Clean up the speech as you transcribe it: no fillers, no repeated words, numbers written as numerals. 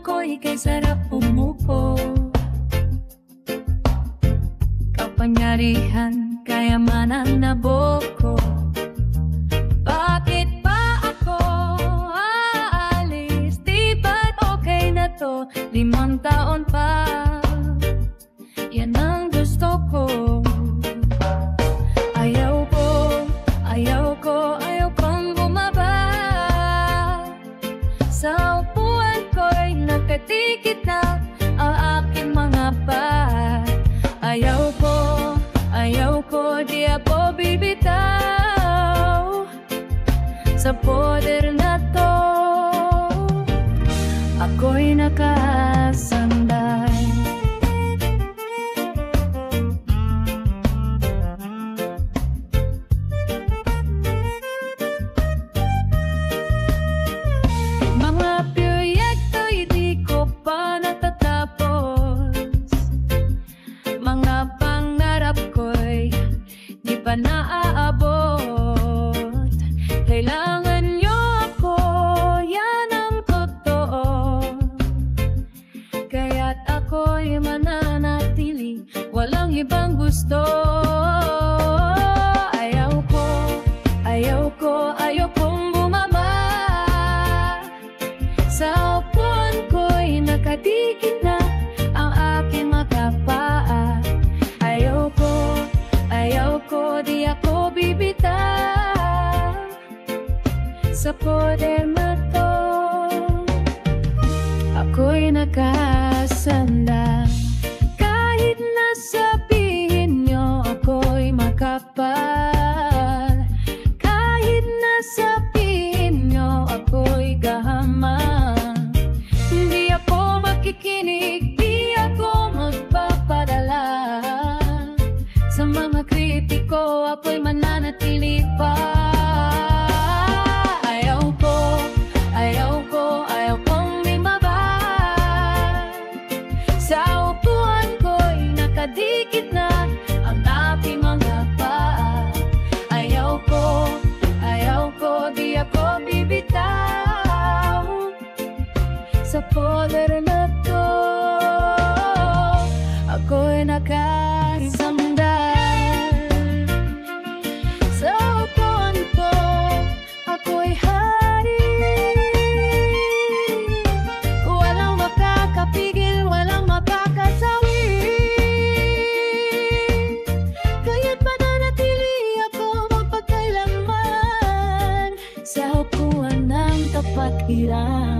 upuan ko, ika'y sarap umupo. Kapangyarihan, kayamanan na boko. Bakit ba ako aalis? Di ba't okay na to? 5 taon pa, yan ang gusto ko. Ayaw kong bumaba. Sa upuan ko'y nakatikit na ang aking mga paa. Ayaw ko, di ako bibitaw sa poder na to. Ako'y nakasandal. Mga proyekto'y di ko pa natatapos. Mga pangarap ko'y di pa naaabot. Kailangan niyo ako, yan ang totoo. Kaya't ako'y mananatili, walang ibang gusto. Ayaw kong bumaba. Sa upuan ko'y nakadikit na ang aking mga paa. Ayaw ko, di ako bibitaw sa poder na to. Ako'y nakasandal. Kahit na sabihin niyo ako'y makapal, kahit na sabihin niyo ako'y gahamang, hindi ako makikinig, di ako magpapadala. Sa mga kritiko ako'y mananatili pa. Ayaw kong bumaba. Sa upuan ko'y nakadikit na ang aking mga paa. Ayaw ko, di ako bibitaw sa poder na to. Ako'y nakasandal. Sa upuan ko, ako'y hari. Walang makakapigil, walang makakasawi. Kaya't mananatili ako mapagkailanman sa upuan ng kapatiran.